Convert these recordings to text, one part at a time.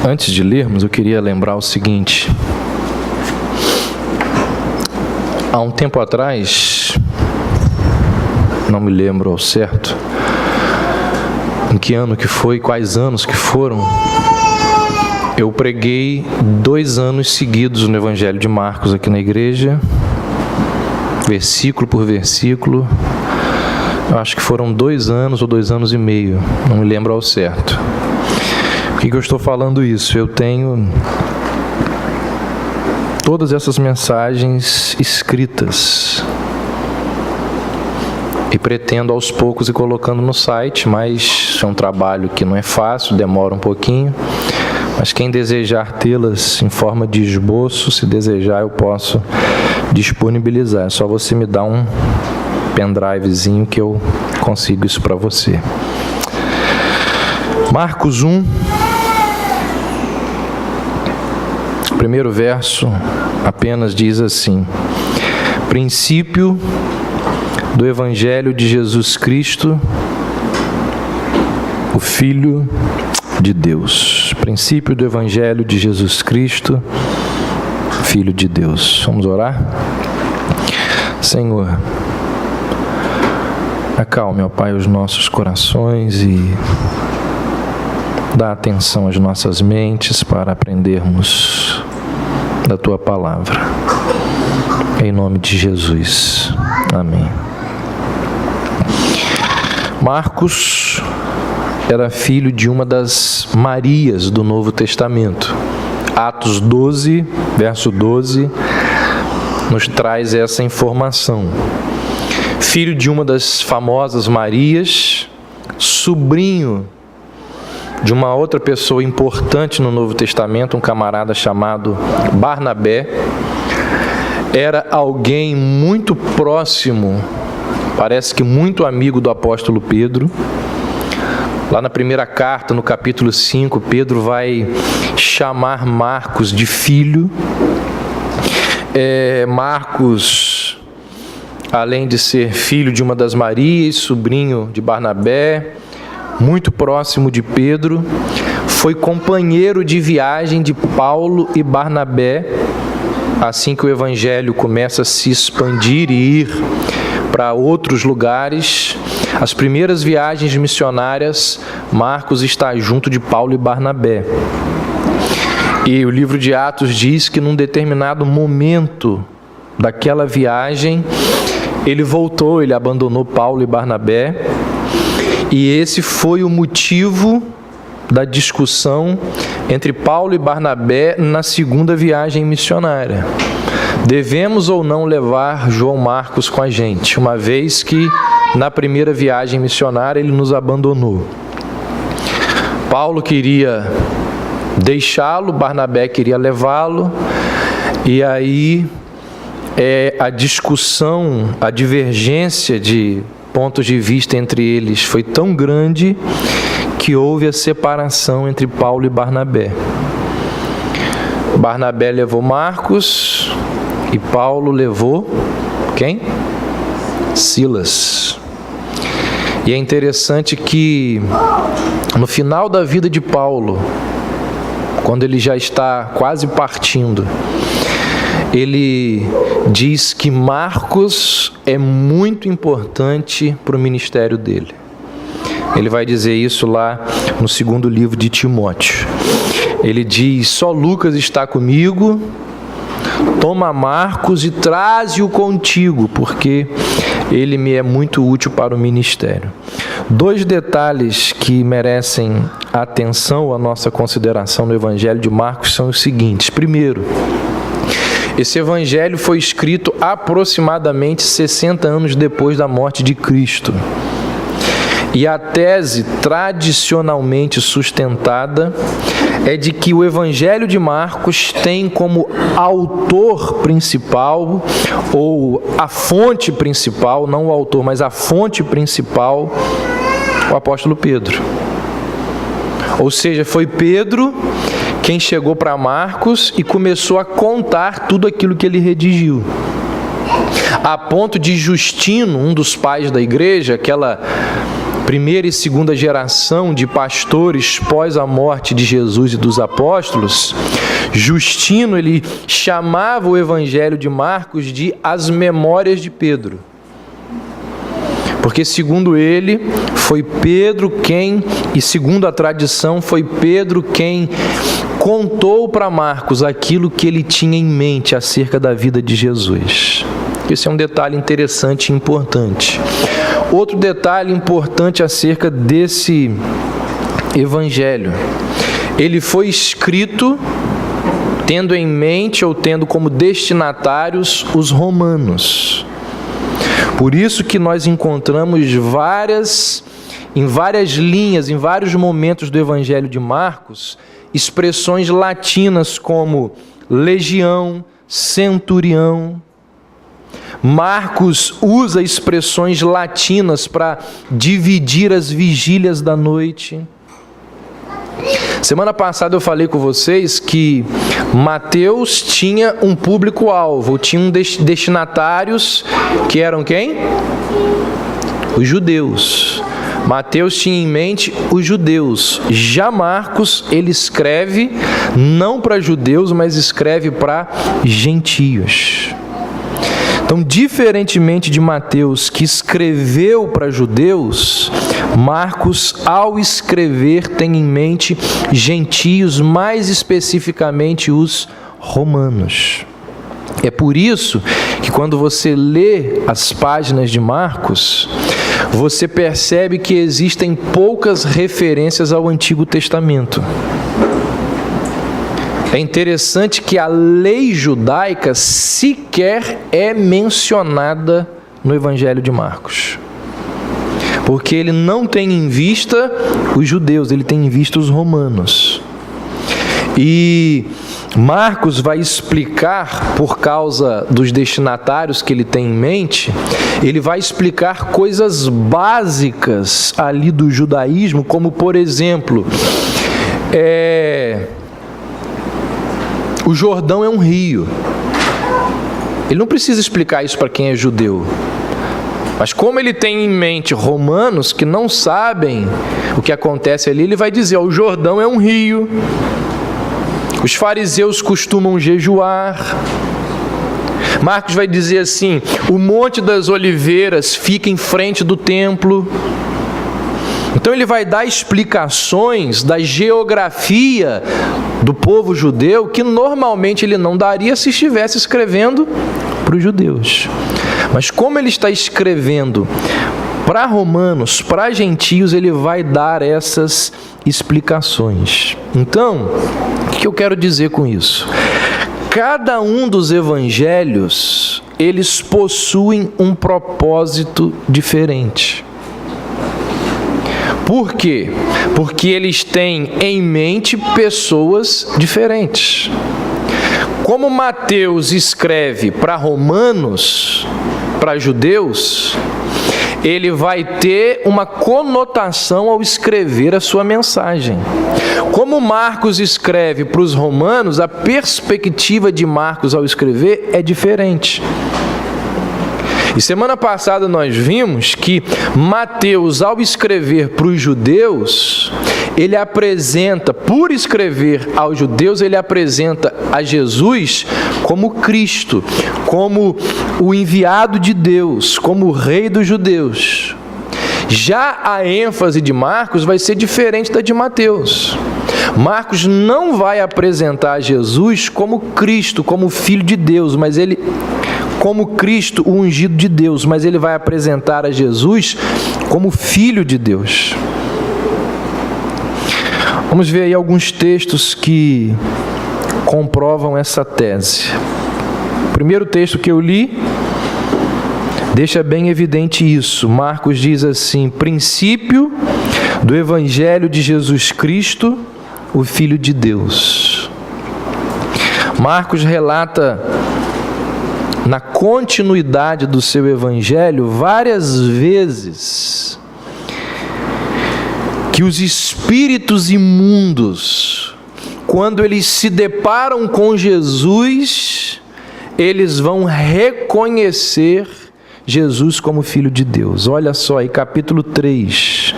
Antes de lermos, eu queria lembrar o seguinte. Há um tempo atrás, não me lembro ao certo, em que ano que foi, quais anos que foram, eu preguei 2 anos seguidos no Evangelho de Marcos aqui na igreja, versículo por versículo. Eu acho que foram 2 anos ou 2 anos e meio, não me lembro ao certo. Por que eu estou falando isso? Eu tenho todas essas mensagens escritas e pretendo aos poucos ir colocando no site, mas é um trabalho que não é fácil, demora um pouquinho, mas quem desejar tê-las em forma de esboço, se desejar eu posso disponibilizar, é só você me dar um pendrivezinho que eu consigo isso para você. Marcos 1, primeiro verso apenas diz assim: princípio do Evangelho de Jesus Cristo, o Filho de Deus. Princípio do Evangelho de Jesus Cristo, Filho de Deus. Vamos orar? Senhor, acalme, ó Pai, os nossos corações e dá atenção às nossas mentes para aprendermos da Tua Palavra. Em nome de Jesus. Amém. Marcos era filho de uma das Marias do Novo Testamento. Atos 12, verso 12, nos traz essa informação. Filho de uma das famosas Marias, sobrinho de uma outra pessoa importante no Novo Testamento, um camarada chamado Barnabé. Era alguém muito próximo, parece que muito amigo do apóstolo Pedro. Lá na primeira carta, no capítulo 5, Pedro vai chamar Marcos de filho. Marcos, além de ser filho de uma das Marias, sobrinho de Barnabé, muito próximo de Pedro, foi companheiro de viagem de Paulo e Barnabé, assim que o Evangelho começa a se expandir e ir para outros lugares. As primeiras viagens missionárias, Marcos está junto de Paulo e Barnabé. E o livro de Atos diz que num determinado momento daquela viagem, ele voltou, ele abandonou Paulo e Barnabé. E esse foi o motivo da discussão entre Paulo e Barnabé na segunda viagem missionária. Devemos ou não levar João Marcos com a gente, uma vez que na primeira viagem missionária ele nos abandonou. Paulo queria deixá-lo, Barnabé queria levá-lo, e aí a discussão, a divergência de pontos de vista entre eles foi tão grande que houve a separação entre Paulo e Barnabé. Barnabé levou Marcos e Paulo levou quem? Silas. E é interessante que no final da vida de Paulo, quando ele já está quase partindo, ele diz que Marcos é muito importante para o ministério dele. Ele vai dizer isso lá no segundo livro de Timóteo. Ele diz: só Lucas está comigo, toma Marcos e traze-o contigo, porque ele me é muito útil para o ministério. 2 detalhes que merecem atenção à nossa consideração no Evangelho de Marcos são os seguintes. Primeiro, esse evangelho foi escrito aproximadamente 60 anos depois da morte de Cristo. E a tese tradicionalmente sustentada é de que o Evangelho de Marcos tem como autor principal, ou a fonte principal, não o autor, mas a fonte principal, o apóstolo Pedro. Ou seja, foi Pedro quem chegou para Marcos e começou a contar tudo aquilo que ele redigiu. A ponto de Justino, um dos pais da igreja, aquela primeira e segunda geração de pastores pós a morte de Jesus e dos apóstolos, Justino ele chamava o Evangelho de Marcos de As Memórias de Pedro. Porque segundo ele, foi Pedro quem, e segundo a tradição, foi Pedro quem contou para Marcos aquilo que ele tinha em mente acerca da vida de Jesus. Esse é um detalhe interessante e importante. Outro detalhe importante acerca desse evangelho: ele foi escrito tendo em mente ou tendo como destinatários os romanos. Por isso que nós encontramos em várias linhas, em vários momentos do evangelho de Marcos, expressões latinas como legião, centurião. Marcos usa expressões latinas para dividir as vigílias da noite. Semana passada eu falei com vocês que Mateus tinha um público-alvo, tinha destinatários que eram quem? Os judeus. Mateus tinha em mente os judeus. Já Marcos, ele escreve não para judeus, mas escreve para gentios. Então, diferentemente de Mateus, que escreveu para judeus, Marcos, ao escrever, tem em mente gentios, mais especificamente os romanos. É por isso que quando você lê as páginas de Marcos, você percebe que existem poucas referências ao Antigo Testamento. É interessante que a lei judaica sequer é mencionada no Evangelho de Marcos. Porque ele não tem em vista os judeus, ele tem em vista os romanos. E Marcos vai explicar, por causa dos destinatários que ele tem em mente, ele vai explicar coisas básicas ali do judaísmo, como por exemplo, o Jordão é um rio. Ele não precisa explicar isso para quem é judeu. Mas como ele tem em mente romanos que não sabem o que acontece ali, ele vai dizer, o Jordão é um rio. Os fariseus costumam jejuar. Marcos vai dizer assim, o Monte das Oliveiras fica em frente do templo. Então ele vai dar explicações da geografia do povo judeu que normalmente ele não daria se estivesse escrevendo para os judeus. Mas como ele está escrevendo para romanos, para gentios, ele vai dar essas explicações. Então, o que eu quero dizer com isso? Cada um dos evangelhos, eles possuem um propósito diferente. Por quê? Porque eles têm em mente pessoas diferentes. Como Mateus escreve para romanos, para judeus, ele vai ter uma conotação ao escrever a sua mensagem. Como Marcos escreve para os romanos, a perspectiva de Marcos ao escrever é diferente. E semana passada nós vimos que Mateus, ao escrever para os judeus, ele apresenta, por escrever aos judeus, ele apresenta a Jesus como Cristo, como o enviado de Deus, como o rei dos judeus. Já a ênfase de Marcos vai ser diferente da de Mateus. Marcos não vai apresentar Jesus como Cristo, como Filho de Deus, mas ele como Cristo, o ungido de Deus, mas ele vai apresentar a Jesus como Filho de Deus. Vamos ver aí alguns textos que comprovam essa tese. O primeiro texto que eu li deixa bem evidente isso. Marcos diz assim: princípio do Evangelho de Jesus Cristo, o Filho de Deus. Marcos relata na continuidade do seu evangelho várias vezes que os espíritos imundos, quando eles se deparam com Jesus, eles vão reconhecer Jesus como Filho de Deus. Olha só aí, capítulo 3,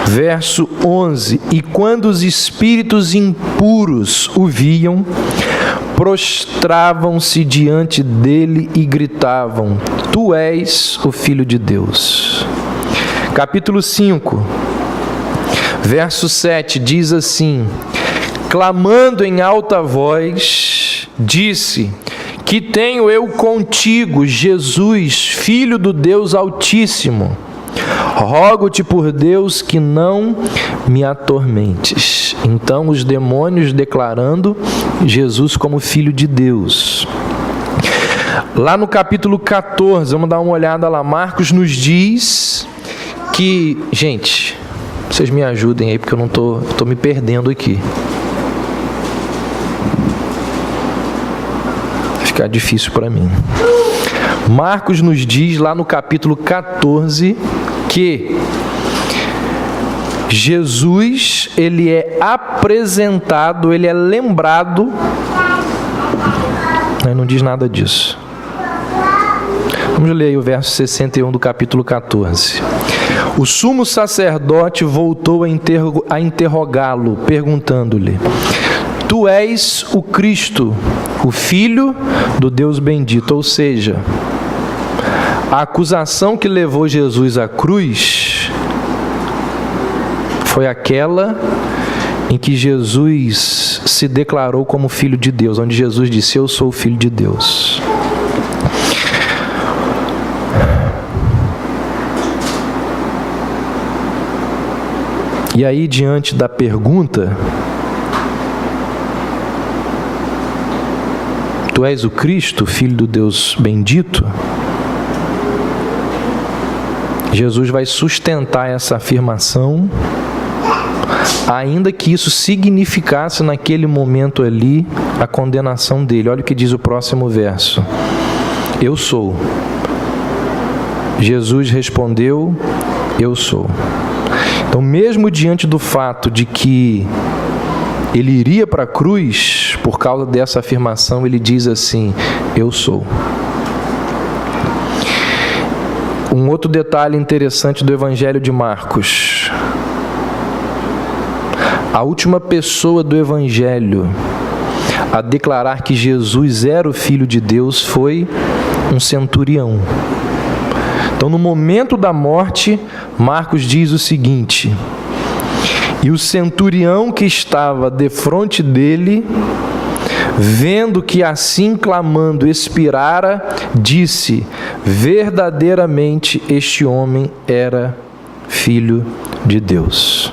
Verso 11: E quando os espíritos impuros o viam, prostravam-se diante dele e gritavam: Tu és o Filho de Deus. Capítulo 5, verso 7 diz assim: Clamando em alta voz, disse: Que tenho eu contigo, Jesus, Filho do Deus Altíssimo? Rogo-te por Deus que não me atormentes. Então os demônios declarando Jesus como Filho de Deus. Lá no capítulo 14, vamos dar uma olhada lá. Marcos nos diz que... Gente, vocês me ajudem aí porque eu não tô me perdendo aqui. Vai ficar difícil para mim. Marcos nos diz lá no capítulo 14 que Jesus, ele é apresentado, ele é lembrado, não diz nada disso. Vamos ler aí o verso 61 do capítulo 14. O sumo sacerdote voltou a interrogá-lo, perguntando-lhe: Tu és o Cristo, o Filho do Deus bendito. Ou seja, a acusação que levou Jesus à cruz foi aquela em que Jesus se declarou como Filho de Deus, onde Jesus disse: Eu sou o Filho de Deus. E aí, diante da pergunta, Tu és o Cristo, Filho do Deus bendito? Jesus vai sustentar essa afirmação, ainda que isso significasse naquele momento ali a condenação dele. Olha o que diz o próximo verso: Eu sou. Jesus respondeu: Eu sou. Então, mesmo diante do fato de que ele iria para a cruz, por causa dessa afirmação, ele diz assim: Eu sou. Um outro detalhe interessante do Evangelho de Marcos: a última pessoa do Evangelho a declarar que Jesus era o Filho de Deus foi um centurião. Então, no momento da morte, Marcos diz o seguinte: E o centurião que estava defronte dele, vendo que assim clamando expirara, disse: Verdadeiramente este homem era Filho de Deus.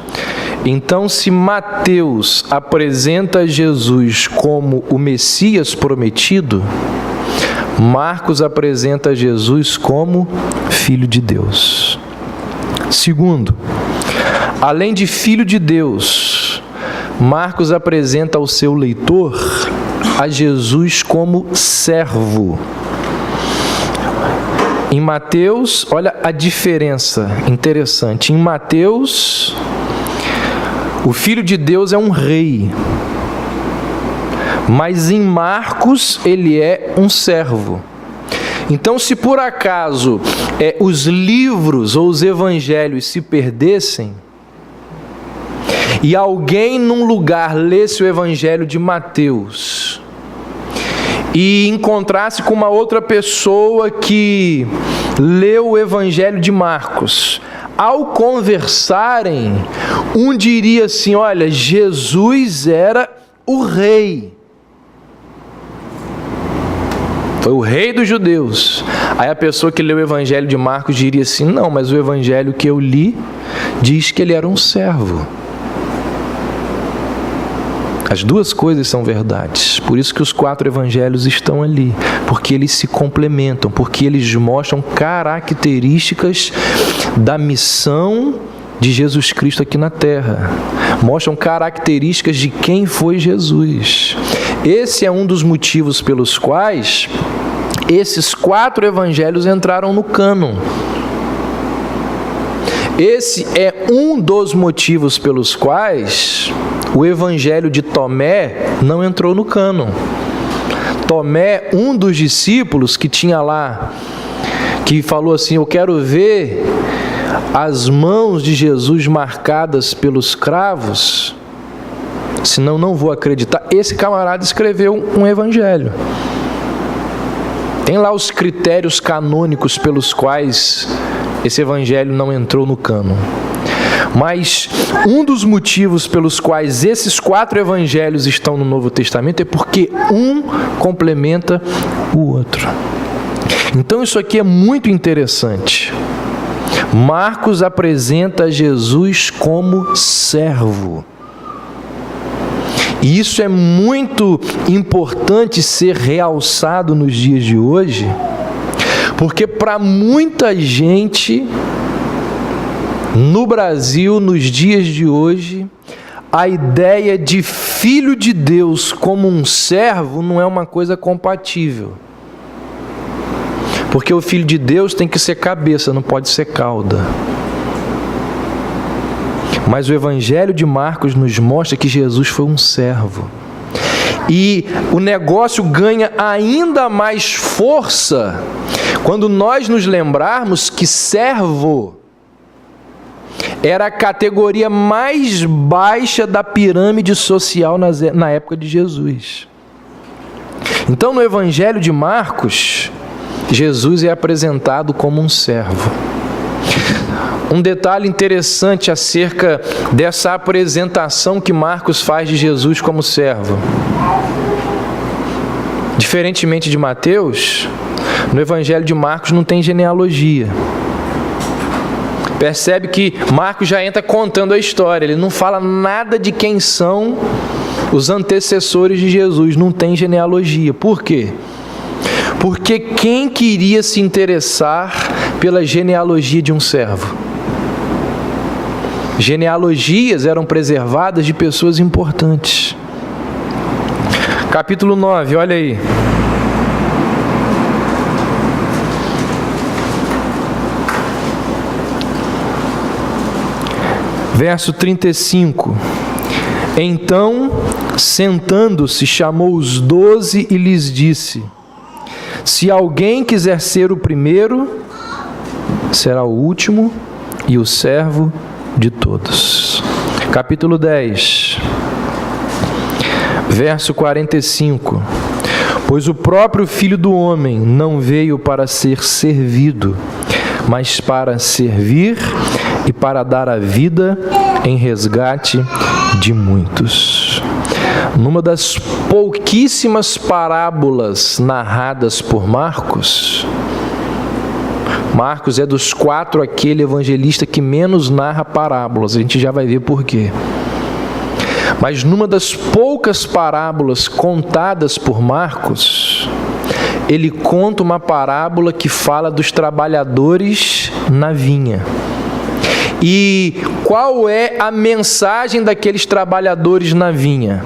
Então, se Mateus apresenta Jesus como o Messias prometido, Marcos apresenta Jesus como Filho de Deus. Segundo, além de Filho de Deus, Marcos apresenta ao seu leitor a Jesus como servo. Em Mateus, olha a diferença interessante. Em Mateus, o Filho de Deus é um rei. Mas em Marcos, ele é um servo. Então, se por acaso os livros ou os evangelhos se perdessem, e alguém num lugar lesse o evangelho de Mateus e encontrasse com uma outra pessoa que leu o evangelho de Marcos, ao conversarem, um diria assim: olha, Jesus era o rei. Foi o rei dos judeus. Aí a pessoa que leu o evangelho de Marcos diria assim: não, mas o evangelho que eu li diz que ele era um servo. As duas coisas são verdades. Por isso que os 4 evangelhos estão ali, porque eles se complementam, porque eles mostram características da missão de Jesus Cristo aqui na terra. Mostram características de quem foi Jesus. Esse é um dos motivos pelos quais esses 4 evangelhos entraram no cânon. Esse é um dos motivos pelos quais o evangelho de Tomé não entrou no cânon. Tomé, um dos discípulos que tinha lá, que falou assim: eu quero ver as mãos de Jesus marcadas pelos cravos, senão não vou acreditar. Esse camarada escreveu um evangelho. Tem lá os critérios canônicos pelos quais esse evangelho não entrou no cânon. Mas um dos motivos pelos quais esses 4 evangelhos estão no Novo Testamento é porque um complementa o outro. Então isso aqui é muito interessante. Marcos apresenta Jesus como servo. E isso é muito importante ser realçado nos dias de hoje, porque para muita gente no Brasil, nos dias de hoje, a ideia de filho de Deus como um servo não é uma coisa compatível. Porque o filho de Deus tem que ser cabeça, não pode ser cauda. Mas o Evangelho de Marcos nos mostra que Jesus foi um servo. E o negócio ganha ainda mais força quando nós nos lembrarmos que servo era a categoria mais baixa da pirâmide social na época de Jesus. Então, no Evangelho de Marcos, Jesus é apresentado como um servo. Um detalhe interessante acerca dessa apresentação que Marcos faz de Jesus como servo. Diferentemente de Mateus, no Evangelho de Marcos não tem genealogia. Percebe que Marcos já entra contando a história, ele não fala nada de quem são os antecessores de Jesus, não tem genealogia. Por quê? Porque quem queria se interessar pela genealogia de um servo? Genealogias eram preservadas de pessoas importantes. Capítulo 9, olha aí. Verso 35. Então, sentando-se, chamou os 12 e lhes disse: se alguém quiser ser o primeiro, será o último e o servo de todos. Capítulo 10, verso 45. Pois o próprio Filho do Homem não veio para ser servido, mas para servir e para dar a vida em resgate de muitos. Numa das pouquíssimas parábolas narradas por Marcos, Marcos é dos 4 aquele evangelista que menos narra parábolas, a gente já vai ver por quê. Mas numa das poucas parábolas contadas por Marcos, ele conta uma parábola que fala dos trabalhadores na vinha. E qual é a mensagem daqueles trabalhadores na vinha?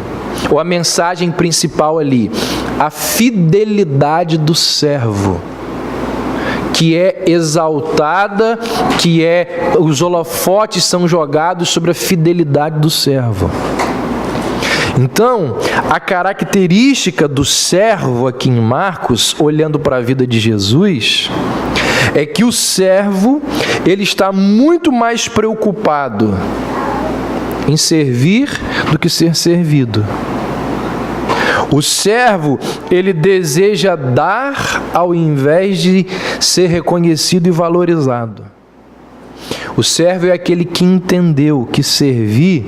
Ou a mensagem principal ali? A fidelidade do servo, que é exaltada, os holofotes são jogados sobre a fidelidade do servo. Então, a característica do servo aqui em Marcos, olhando para a vida de Jesus, é que o servo, ele está muito mais preocupado em servir do que ser servido. O servo, ele deseja dar ao invés de ser reconhecido e valorizado. O servo é aquele que entendeu que servir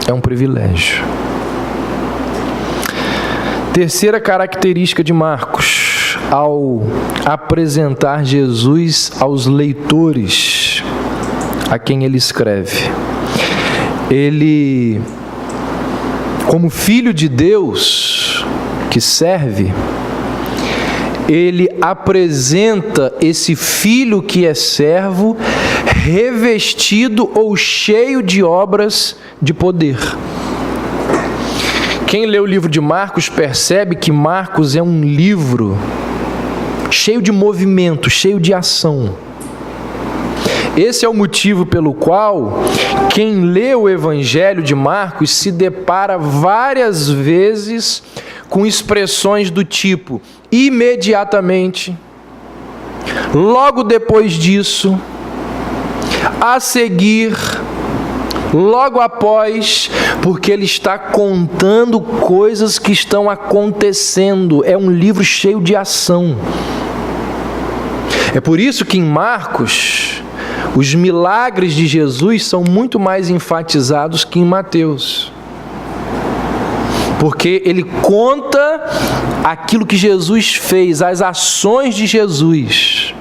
é um privilégio. Terceira característica de Marcos, ao apresentar Jesus aos leitores a quem ele escreve. Ele, como filho de Deus que serve, ele apresenta esse filho que é servo revestido ou cheio de obras de poder. Quem lê o livro de Marcos percebe que Marcos é um livro cheio de movimento, cheio de ação. Esse é o motivo pelo qual quem lê o Evangelho de Marcos se depara várias vezes com expressões do tipo imediatamente, Logo depois disso, a seguir, logo após, porque ele está contando coisas que estão acontecendo. É um livro cheio de ação. É por isso que em Marcos, os milagres de Jesus são muito mais enfatizados que em Mateus. Porque ele conta aquilo que Jesus fez, as ações de Jesus.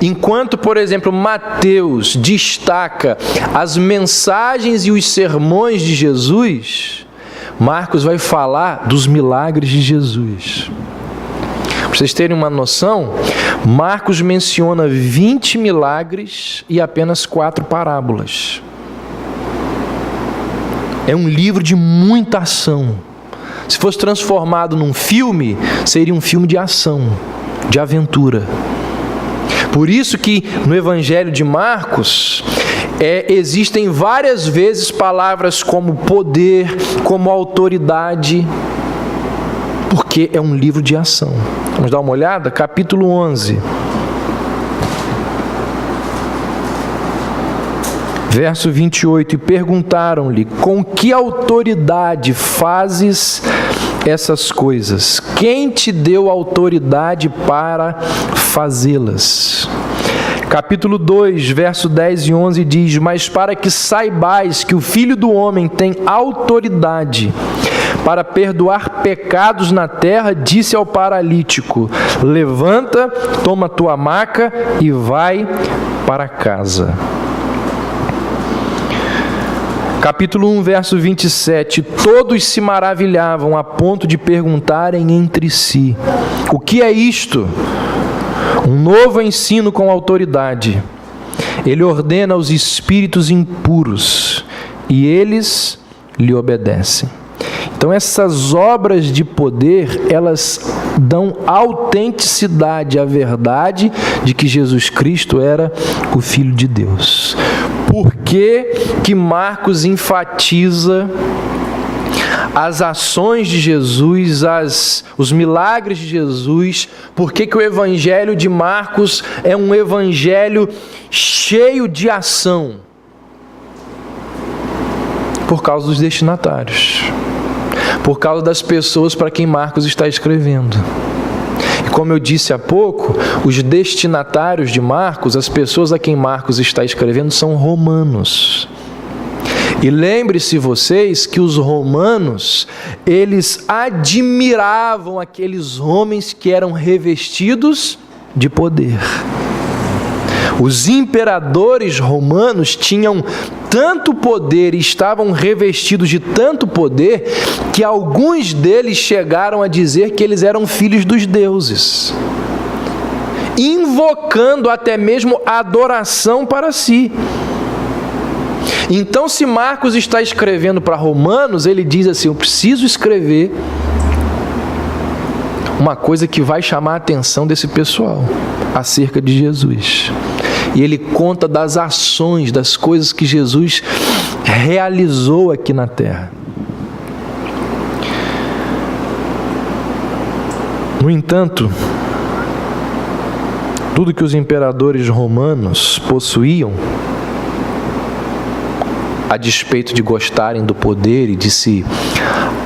Enquanto, por exemplo, Mateus destaca as mensagens e os sermões de Jesus, Marcos vai falar dos milagres de Jesus. Para vocês terem uma noção, Marcos menciona 20 milagres e apenas 4 parábolas. É um livro de muita ação. Se fosse transformado num filme, seria um filme de ação, de aventura. Por isso que no Evangelho de Marcos existem várias vezes palavras como poder, como autoridade, porque é um livro de ação. Vamos dar uma olhada? Capítulo 11. Verso 28, e perguntaram-lhe, com que autoridade fazes essas coisas? Quem te deu autoridade para fazê-las? Capítulo 2, verso 10 e 11 diz, mas para que saibais que o Filho do Homem tem autoridade para perdoar pecados na terra, disse ao paralítico, levanta, toma tua maca e vai para casa. Capítulo 1, verso 27, todos se maravilhavam a ponto de perguntarem entre si, o que é isto? Um novo ensino com autoridade. Ele ordena aos espíritos impuros e eles lhe obedecem. Então essas obras de poder, elas dão autenticidade à verdade de que Jesus Cristo era o Filho de Deus. Por que Marcos enfatiza as ações de Jesus, os milagres de Jesus? Por que o Evangelho de Marcos é um evangelho cheio de ação? Por causa dos destinatários. Por causa das pessoas para quem Marcos está escrevendo. E como eu disse há pouco, os destinatários de Marcos, as pessoas a quem Marcos está escrevendo, são romanos. E lembre-se vocês que os romanos, eles admiravam aqueles homens que eram revestidos de poder. Os imperadores romanos tinham tanto poder e estavam revestidos de tanto poder que alguns deles chegaram a dizer que eles eram filhos dos deuses, invocando até mesmo adoração para si. Então, se Marcos está escrevendo para romanos, ele diz assim, eu preciso escrever uma coisa que vai chamar a atenção desse pessoal acerca de Jesus. E ele conta das ações, das coisas que Jesus realizou aqui na terra. No entanto, tudo que os imperadores romanos possuíam, a despeito de gostarem do poder e de se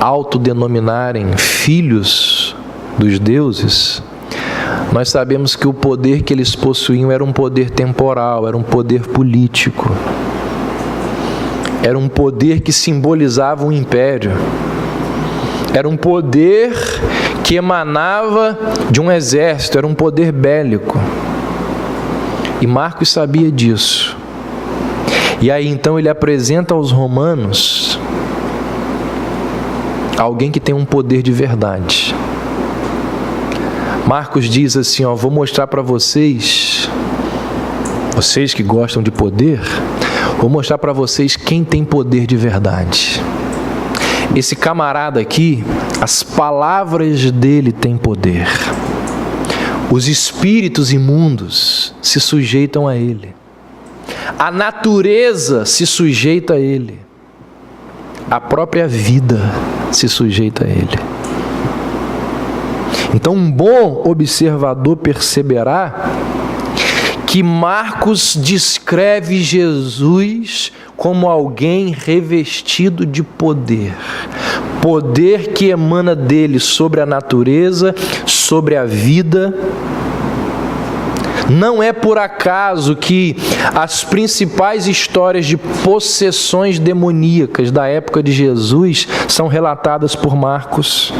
autodenominarem filhos dos deuses, nós sabemos que o poder que eles possuíam era um poder temporal, era um poder político. Era um poder que simbolizava um império. Era um poder que emanava de um exército, era um poder bélico. E Marcos sabia disso. E aí então ele apresenta aos romanos alguém que tem um poder de verdade. Marcos diz assim, vou mostrar para vocês que gostam de poder, vou mostrar para vocês quem tem poder de verdade. Esse camarada aqui, as palavras dele têm poder. Os espíritos imundos se sujeitam a ele. A natureza se sujeita a ele. A própria vida se sujeita a ele. Então, um bom observador perceberá que Marcos descreve Jesus como alguém revestido de poder. Poder que emana dele sobre a natureza, sobre a vida. Não é por acaso que as principais histórias de possessões demoníacas da época de Jesus são relatadas por Marcos.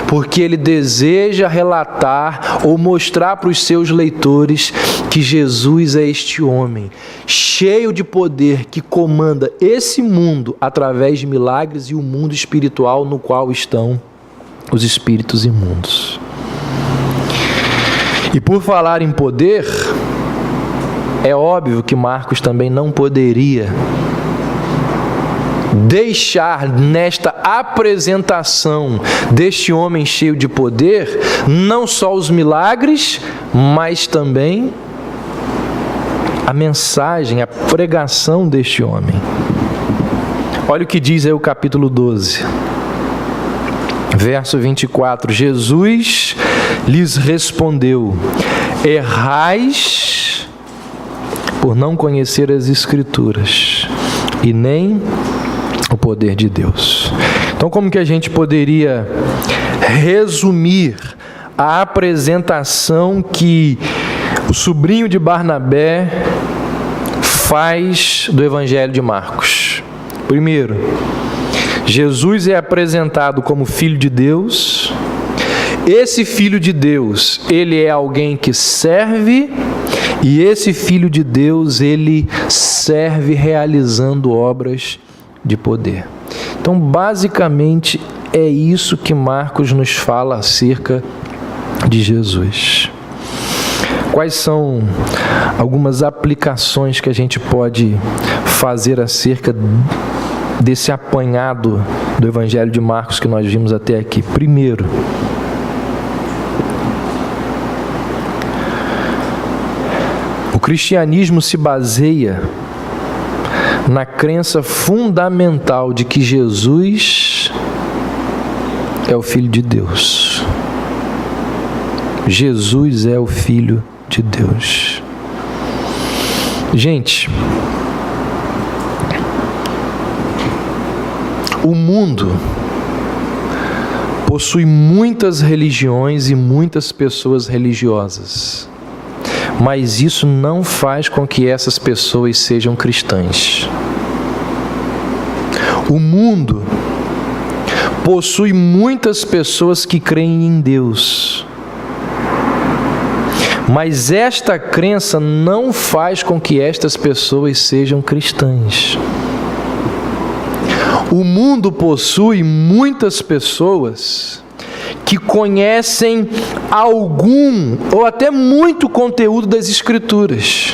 Porque ele deseja relatar ou mostrar para os seus leitores que Jesus é este homem, cheio de poder, que comanda esse mundo através de milagres e o mundo espiritual no qual estão os espíritos imundos. E por falar em poder, é óbvio que Marcos também não poderia deixar nesta apresentação deste homem cheio de poder, não só os milagres, mas também a mensagem, a pregação deste homem. Olha o que diz aí o capítulo 12, verso 24. Jesus lhes respondeu: errais por não conhecer as Escrituras e nem o poder de Deus. Então, como que a gente poderia resumir a apresentação que o sobrinho de Barnabé faz do Evangelho de Marcos? Primeiro, Jesus é apresentado como Filho de Deus. Esse Filho de Deus, ele é alguém que serve, e esse Filho de Deus, ele serve realizando obras de poder. Então, basicamente, é isso que Marcos nos fala acerca de Jesus. Quais são algumas aplicações que a gente pode fazer acerca desse apanhado do Evangelho de Marcos que nós vimos até aqui? Primeiro, o cristianismo se baseia na crença fundamental de que Jesus é o Filho de Deus. Jesus é o Filho de Deus. Gente, o mundo possui muitas religiões e muitas pessoas religiosas, mas isso não faz com que essas pessoas sejam cristãs. O mundo possui muitas pessoas que creem em Deus, mas esta crença não faz com que estas pessoas sejam cristãs. O mundo possui muitas pessoas que conhecem algum ou até muito conteúdo das Escrituras,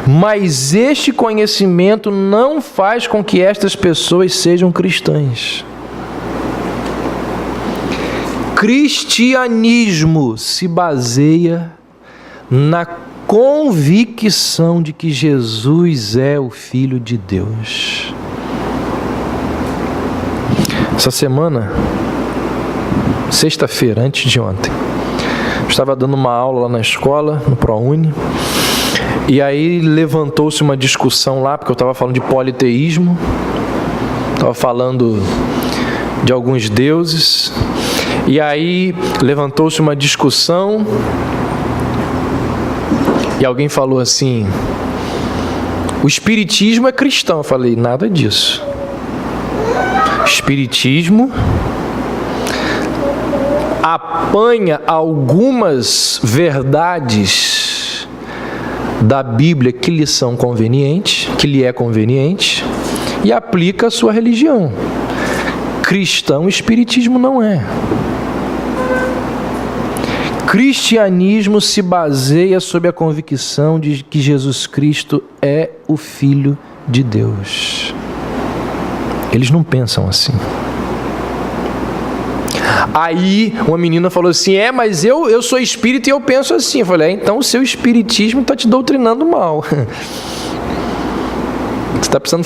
mas este conhecimento não faz com que estas pessoas sejam cristãs. Cristianismo se baseia na convicção de que Jesus é o Filho de Deus. Essa semana, sexta-feira, antes de ontem, eu estava dando uma aula lá na escola, no ProUni, e aí levantou-se uma discussão lá, porque eu estava falando de politeísmo, estava falando de alguns deuses, e aí levantou-se uma discussão, e alguém falou assim: o espiritismo é cristão. Eu falei: nada disso. Espiritismo apanha algumas verdades da Bíblia que lhe são convenientes, que lhe é conveniente, e aplica a sua religião. Cristão, espiritismo não é. Cristianismo se baseia sobre a convicção de que Jesus Cristo é o Filho de Deus. Eles não pensam assim. Aí uma menina falou assim: mas eu sou espírita e eu penso assim. Eu falei: então o seu espiritismo está te doutrinando mal. Você está precisando